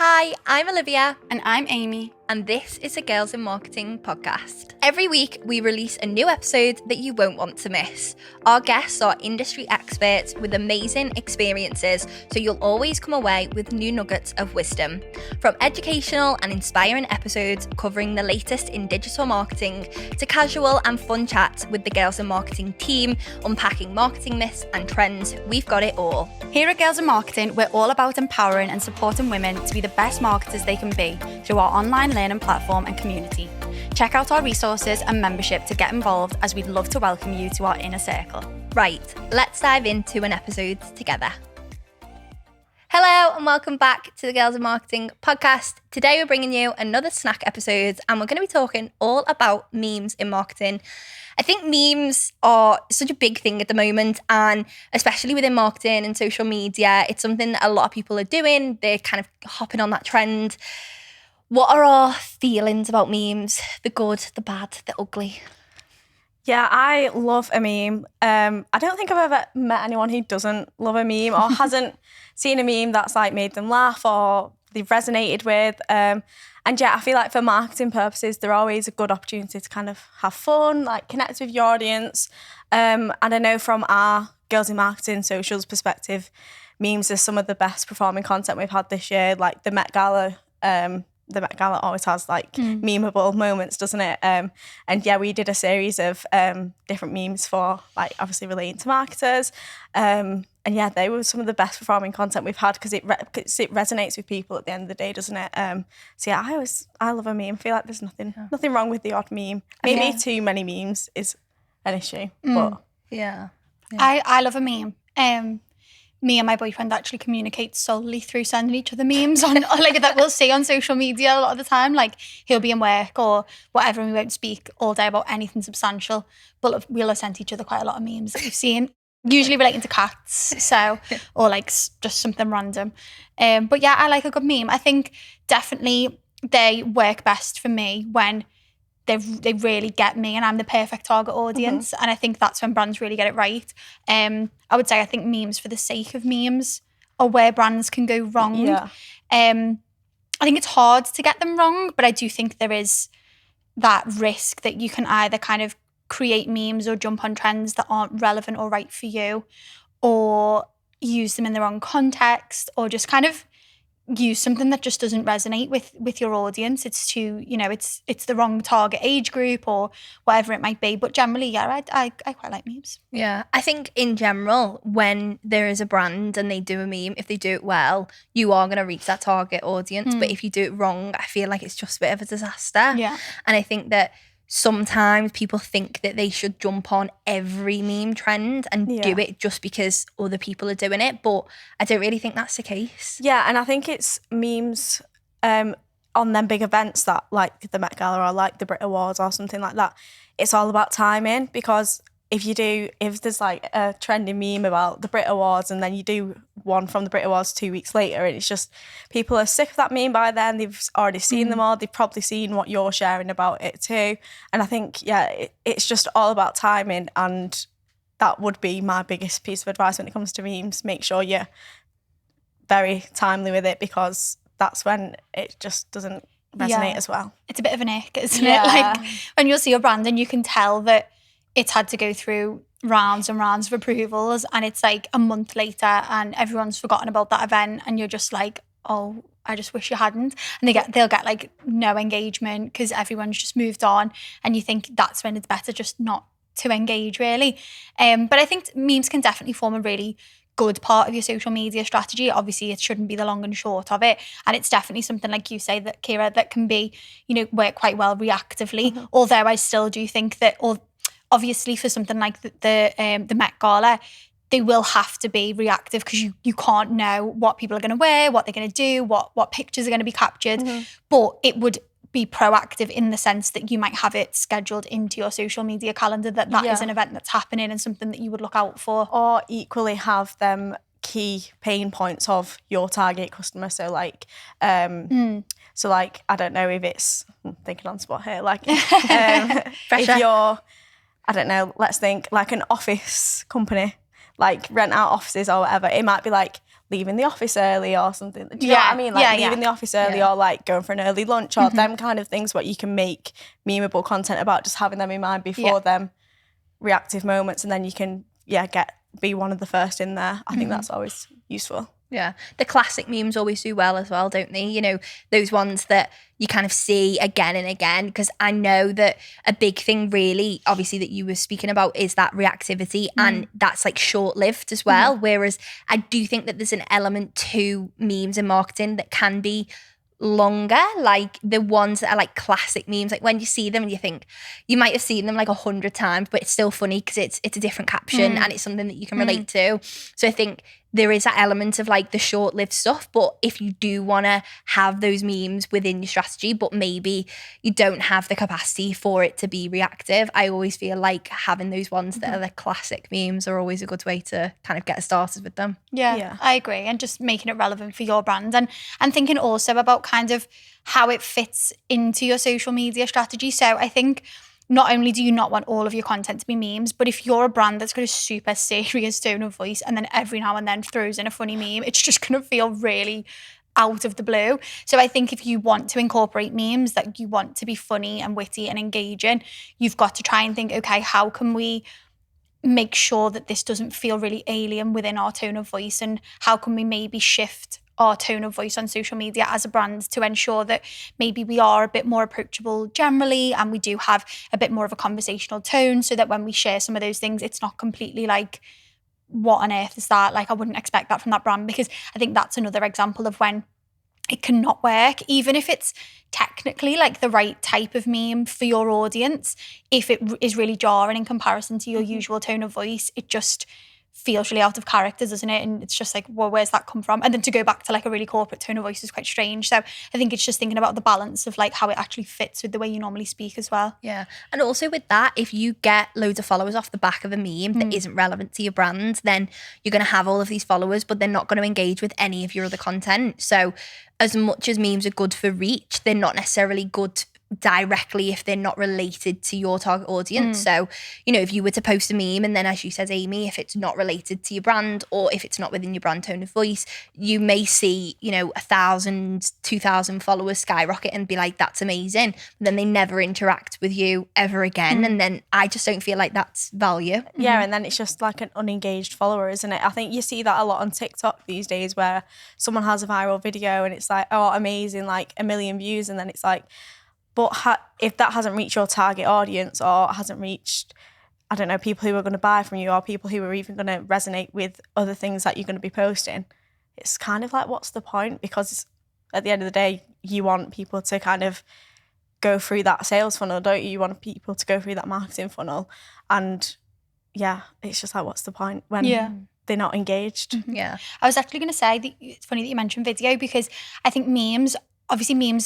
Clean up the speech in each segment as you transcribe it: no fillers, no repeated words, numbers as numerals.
Hi, I'm Olivia. And I'm Amy. And this is a Girls in Marketing podcast. Every week, we release a new episode that you won't want to miss. Our guests are industry experts with amazing experiences, so you'll always come away with new nuggets of wisdom. From educational and inspiring episodes covering the latest in digital marketing to casual and fun chats with the Girls in Marketing team, unpacking marketing myths and trends, we've got it all. Here at Girls in Marketing, we're all about empowering and supporting women to be the best marketers they can be through our online learning platform and community. Check out our resources and membership to get involved, as we'd love to welcome you to our inner circle. Right, let's dive into an episode together. Hello and welcome back to the Girls in Marketing podcast. Today we're bringing you another snack episode and we're going to be talking all about memes in marketing. I think memes are such a big thing at the moment, and especially within marketing and social media, it's something that a lot of people are doing. They're kind of hopping on that trend. What are our feelings about memes? The good, the bad, the ugly? Yeah, I love a meme. I don't think I've ever met anyone who doesn't love a meme or hasn't seen a meme that's like made them laugh or they've resonated with. And yeah, I feel like for marketing purposes, they're always a good opportunity to kind of have fun, like connect with your audience. And I know from our Girls in Marketing socials perspective, memes are some of the best performing content we've had this year, like the Met Gala. The Met Gala always has like memeable moments, doesn't it? And yeah, we did a series of different memes for like obviously relating to marketers. And yeah, they were some of the best performing content we've had because it resonates with people at the end of the day, doesn't it? So yeah, I love a meme. I feel like there's nothing wrong with the odd meme. Maybe too many memes is an issue, but Yeah. I love a meme. Me and my boyfriend actually communicate solely through sending each other memes on like that we'll see on social media a lot of the time. Like he'll be in work or whatever, and we won't speak all day about anything substantial, but we'll have sent each other quite a lot of memes that we've seen, usually relating to cats, so or like just something random. But yeah, I like a good meme. I think definitely they work best for me when they really get me and I'm the perfect target audience. And I think that's when brands really get it right. I would say I think memes for the sake of memes are where brands can go wrong. Yeah. I think it's hard to get them wrong, but I do think there is that risk that you can either kind of create memes or jump on trends that aren't relevant or right for you, or use them in the wrong context, or just kind of use something that just doesn't resonate with your audience. It's too, it's the wrong target age group or whatever it might be. But generally, yeah, I quite like memes. Yeah, I think in general, when there is a brand and they do a meme, if they do it well, you are going to reach that target audience. But if you do it wrong, I feel like it's just a bit of a disaster. Yeah. And I think that sometimes people think that they should jump on every meme trend and do it just because other people are doing it. But I don't really think that's the case. Yeah, and I think it's memes on them big events that like the Met Gala or like the Brit Awards or something like that. It's all about timing, because if there's like a trending meme about the Brit Awards and then you do one from the Brit Awards 2 weeks later, and it's just people are sick of that meme by then. They've already seen them all. They've probably seen what you're sharing about it too. And I think, it's just all about timing, and that would be my biggest piece of advice when it comes to memes. Make sure you're very timely with it, because that's when it just doesn't resonate as well. It's a bit of an ick, isn't it? Like when you'll see a brand and you can tell that it's had to go through rounds and rounds of approvals, and it's like a month later and everyone's forgotten about that event, and you're just like, oh, I just wish you hadn't. And they'll get like no engagement because everyone's just moved on, and you think that's when it's better just not to engage really. But I think memes can definitely form a really good part of your social media strategy. Obviously, it shouldn't be the long and short of it, and it's definitely something, like you say, that Kira, that can be, work quite well reactively. Although I still do think that, obviously for something like the Met Gala, they will have to be reactive, because you can't know what people are going to wear, what they're going to do, what pictures are going to be captured. But it would be proactive in the sense that you might have it scheduled into your social media calendar that is an event that's happening and something that you would look out for. Or equally have them key pain points of your target customer. So like, I don't know if it's, I'm thinking on spot here, like if you're, I don't know, let's think like an office company, like rent out offices or whatever, it might be like leaving the office early or something. Do you know what I mean? Like leaving the office early or like going for an early lunch or them kind of things what you can make memeable content about, just having them in mind before them reactive moments, and then you can be one of the first in there. I think that's always useful. Yeah, the classic memes always do well as well, don't they? You know, those ones that you kind of see again and again, because I know that a big thing really, obviously, that you were speaking about is that reactivity, and that's like short-lived as well. Whereas I do think that there's an element to memes and marketing that can be longer, like the ones that are like classic memes, like when you see them and you think you might have seen them like 100 times, but it's still funny because it's a different caption and it's something that you can relate to. So I think there is that element of like the short-lived stuff, but if you do want to have those memes within your strategy, but maybe you don't have the capacity for it to be reactive, I always feel like having those ones that are the classic memes are always a good way to kind of get started with them. Yeah, I agree. And just making it relevant for your brand, and thinking also about kind of how it fits into your social media strategy. So I think not only do you not want all of your content to be memes, but if you're a brand that's got a super serious tone of voice and then every now and then throws in a funny meme, it's just going to feel really out of the blue. So I think if you want to incorporate memes that you want to be funny and witty and engaging, you've got to try and think, okay, how can we make sure that this doesn't feel really alien within our tone of voice, and how can we maybe shift our tone of voice on social media as a brand to ensure that maybe we are a bit more approachable generally, and we do have a bit more of a conversational tone, so that when we share some of those things, it's not completely like, what on earth is that? Like, I wouldn't expect that from that brand. Because I think that's another example of when it cannot work, even if it's technically like the right type of meme for your audience. If it is really jarring in comparison to your usual tone of voice, it just feels really out of character, doesn't it? And it's just like, well, where's that come from? And then to go back to like a really corporate tone of voice is quite strange. So I think it's just thinking about the balance of like how it actually fits with the way you normally speak as well. Yeah. And also with that, if you get loads of followers off the back of a meme that isn't relevant to your brand, then you're going to have all of these followers, but they're not going to engage with any of your other content. So as much as memes are good for reach, they're not necessarily good directly if they're not related to your target audience. So, you know, if you were to post a meme and then, as you said, Amy, if it's not related to your brand or if it's not within your brand tone of voice, you may see, you know, 1,000, 2,000 followers skyrocket and be like, that's amazing. But then they never interact with you ever again. And then I just don't feel like that's value. Yeah, and then it's just like an unengaged follower, isn't it? I think you see that a lot on TikTok these days, where someone has a viral video and it's like, oh, amazing, like 1 million views. And then it's like, but if that hasn't reached your target audience, or hasn't reached, I don't know, people who are going to buy from you, or people who are even going to resonate with other things that you're going to be posting, it's kind of like, what's the point? Because at the end of the day, you want people to kind of go through that sales funnel, don't you? You want people to go through that marketing funnel. And yeah, it's just like, what's the point when they're not engaged? Yeah. I was actually going to say, that it's funny that you mentioned video, because I think memes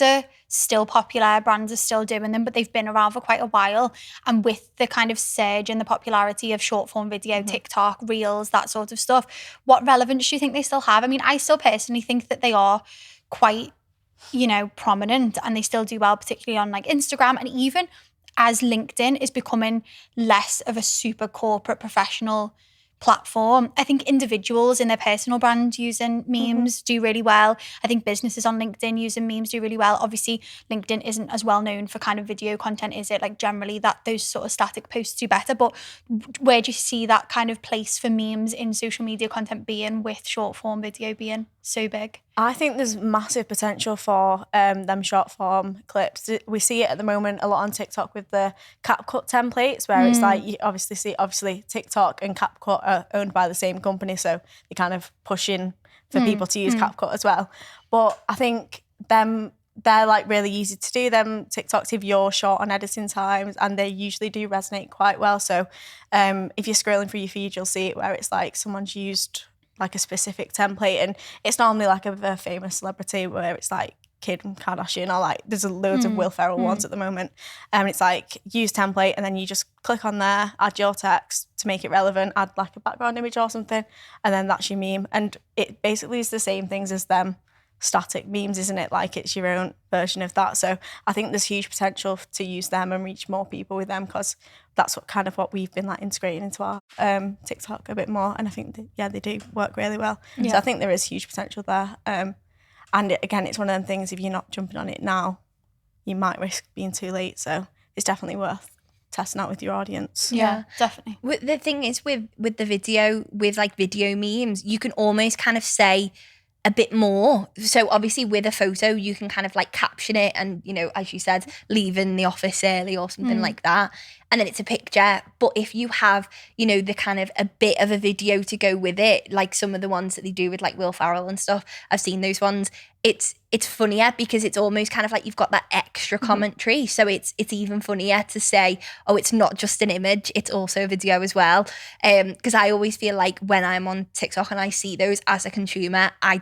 are still popular, brands are still doing them, but they've been around for quite a while. And with the kind of surge in the popularity of short form video, TikTok, Reels, that sort of stuff, what relevance do you think they still have? I mean, I still personally think that they are quite, you know, prominent, and they still do well, particularly on like Instagram. And even as LinkedIn is becoming less of a super corporate professional platform, I think individuals in their personal brand using memes do really well. I think businesses on LinkedIn using memes do really well. Obviously, LinkedIn isn't as well known for kind of video content, is it? Like generally that those sort of static posts do better. But where do you see that kind of place for memes in social media content being, with short form video being so big? I think there's massive potential for them short form clips. We see it at the moment a lot on TikTok with the CapCut templates, where it's like, you obviously TikTok and CapCut are owned by the same company, so they kind of pushing for people to use CapCut as well. But I think they're like really easy to do them TikToks if you're short on editing times, and they usually do resonate quite well. So if you're scrolling through your feed, you'll see it where it's like someone's used like a specific template, and it's normally like a famous celebrity, where it's like Kim Kardashian, or like there's loads of Will Ferrell ones at the moment, and it's like use template, and then you just click on there, add your text to make it relevant, add like a background image or something, and then that's your meme. And it basically is the same things as them static memes, isn't it? Like it's your own version of that. So I think there's huge potential to use them and reach more people with them, because that's what we've been like integrating into our TikTok a bit more. And I think they do work really well. So I think there is huge potential there. And again, it's one of them things, if you're not jumping on it now, you might risk being too late. So it's definitely worth testing out with your audience. Yeah, definitely. The thing is with the video, with like video memes, you can almost kind of say a bit more. So obviously with a photo, you can kind of like caption it and, you know, as you said, leaving the office early or something like that. And then it's a picture. But if you have, you know, the kind of a bit of a video to go with it, like some of the ones that they do with like Will Ferrell and stuff, I've seen those ones. It's funnier because it's almost kind of like you've got that extra commentary. So it's even funnier to say, oh, it's not just an image, it's also a video as well. Because I always feel like when I'm on TikTok and I see those as a consumer, I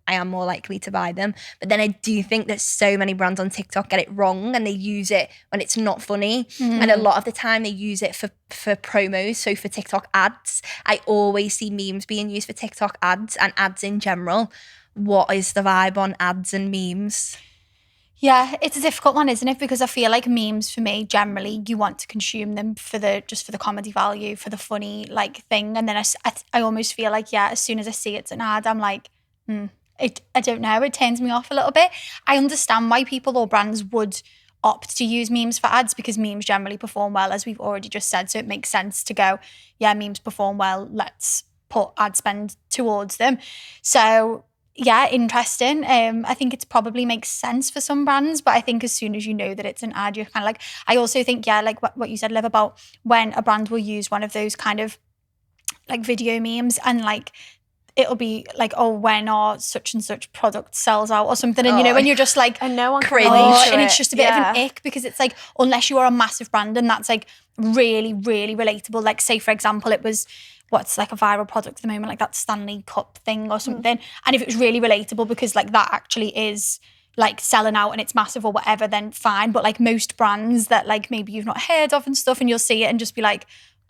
am more likely to buy them. But then I do think that so many brands on TikTok get it wrong and they use it when it's not funny. And a lot of the time they use it for promos, so for TikTok ads. I always see memes being used for TikTok ads and ads in general. What is the vibe on ads and memes? Yeah, it's a difficult one, isn't it? Because I feel like memes, for me, generally, you want to consume them for the comedy value, for the funny like thing. And then I almost feel like, as soon as I see it's an ad, I'm like, I don't know, it turns me off a little bit. I understand why people or brands would opt to use memes for ads, because memes generally perform well, as we've already just said. So it makes sense to go, memes perform well, let's put ad spend towards them. So yeah, interesting. I think it probably makes sense for some brands, but I think as soon as you know that it's an ad, you're kind of like, I also think, like what you said, Liv, about when a brand will use one of those kind of like video memes and like, it'll be like, oh, when our such and such product sells out or something. And, you know, when you're just like, and no one cringe. And it's just a bit of an ick, because it's like, unless you are a massive brand and that's like really, really relatable. Like say, for example, it was, what's like a viral product at the moment, like that Stanley Cup thing or something. And if it was really relatable because like that actually is like selling out and it's massive or whatever, then fine. But like most brands that like maybe you've not heard of and stuff, and you'll see it and just be like,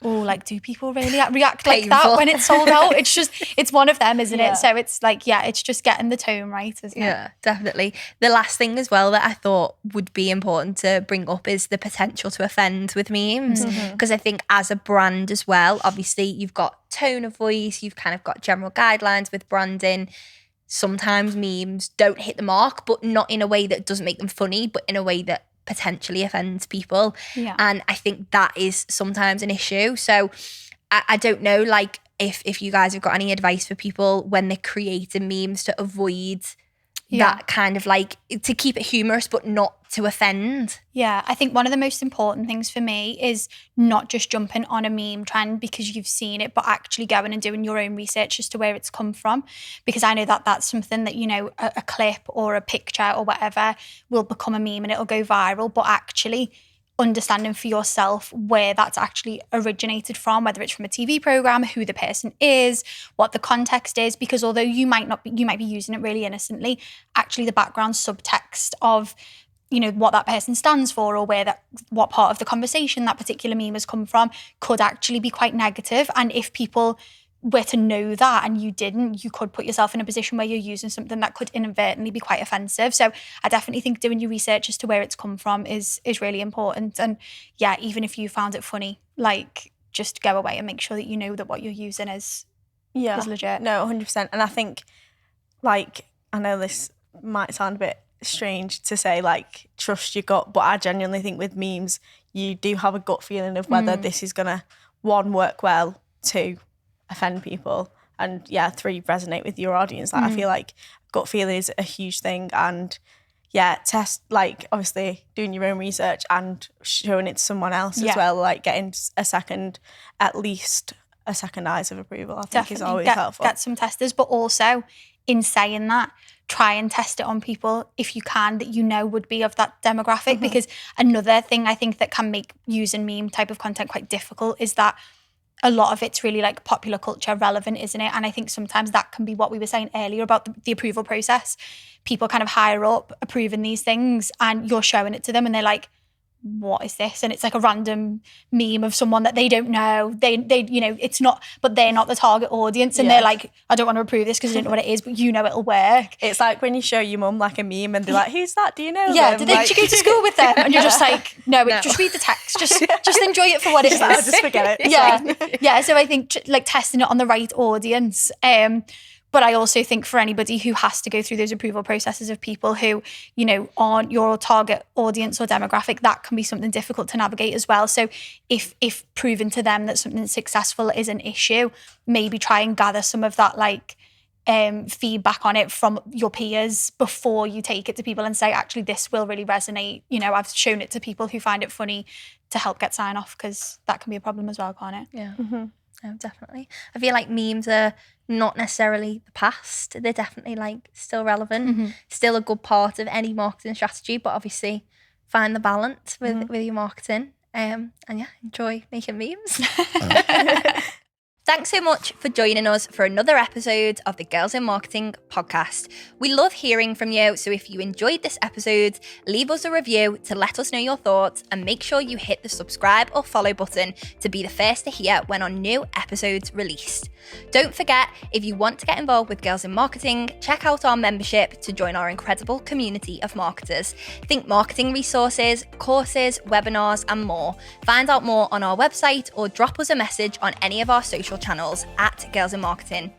oh, like, do people really react like that when it's sold out? It's just, it's one of them, isn't it? So it's like, it's just getting the tone right, isn't it? Yeah, definitely. The last thing as well that I thought would be important to bring up is the potential to offend with memes. Because I think as a brand as well, obviously you've got tone of voice, you've kind of got general guidelines with branding. Sometimes memes don't hit the mark, but not in a way that doesn't make them funny, but in a way that potentially offends people. And I think that is sometimes an issue. So I don't know, like if you guys have got any advice for people when they're creating memes to avoid that kind of like, to keep it humorous but not to offend. I think one of the most important things for me is not just jumping on a meme trend because you've seen it, but actually going and doing your own research as to where it's come from. Because I know that that's something that, you know, a clip or a picture or whatever will become a meme and it'll go viral, but actually understanding for yourself where that's actually originated from, whether it's from a TV program, who the person is, what the context is, because although you might be using it really innocently, actually the background subtext of, you know, what that person stands for or what part of the conversation that particular meme has come from could actually be quite negative. And if people were to know that and you didn't, you could put yourself in a position where you're using something that could inadvertently be quite offensive. So I definitely think doing your research as to where it's come from is really important. And even if you found it funny, like just go away and make sure that you know that what you're using is legit. No, 100%. And I think, like, I know this might sound a bit strange to say, like, trust your gut, but I genuinely think with memes, you do have a gut feeling of whether this is gonna, 1, work well, 2, offend people, and 3, resonate with your audience. Like I feel like gut feeling is a huge thing, and test, like obviously doing your own research and showing it to someone else as well, like getting at least a second eyes of approval, I think is always helpful. Get some testers, but also in saying that, try and test it on people if you can that you know would be of that demographic, because another thing I think that can make using meme type of content quite difficult is that a lot of it's really like popular culture relevant, isn't it? And I think sometimes that can be what we were saying earlier about the approval process. People kind of higher up approving these things and you're showing it to them and they're like, what is this? And it's like a random meme of someone that they don't know. They you know, it's not, but they're not the target audience, and they're like, I don't want to approve this because I don't know what it is, but you know it'll work. It's like when you show your mum like a meme and they're like, who's that? Do you know Yeah, them? did you go to school with them? And you're just like, no, just read the text. Just enjoy it for what it is. Just forget it. Yeah. So I think like testing it on the right audience. But I also think for anybody who has to go through those approval processes of people who, you know, aren't your target audience or demographic, that can be something difficult to navigate as well. So if proven to them that something successful is an issue, maybe try and gather some of that like feedback on it from your peers before you take it to people and say, actually, this will really resonate. You know, I've shown it to people who find it funny to help get sign off, because that can be a problem as well, can't it? Yeah. Oh, definitely. I feel like memes are not necessarily the past. They're definitely like still relevant, still a good part of any marketing strategy, but obviously find the balance with your marketing. And yeah, enjoy making memes. Thanks so much for joining us for another episode of the Girls in Marketing podcast. We love hearing from you, so if you enjoyed this episode, leave us a review to let us know your thoughts, and make sure you hit the subscribe or follow button to be the first to hear when our new episodes released. Don't forget, if you want to get involved with Girls in Marketing, check out our membership to join our incredible community of marketers. Think marketing resources, courses, webinars, and more. Find out more on our website or drop us a message on any of our social channels @Girls in Marketing.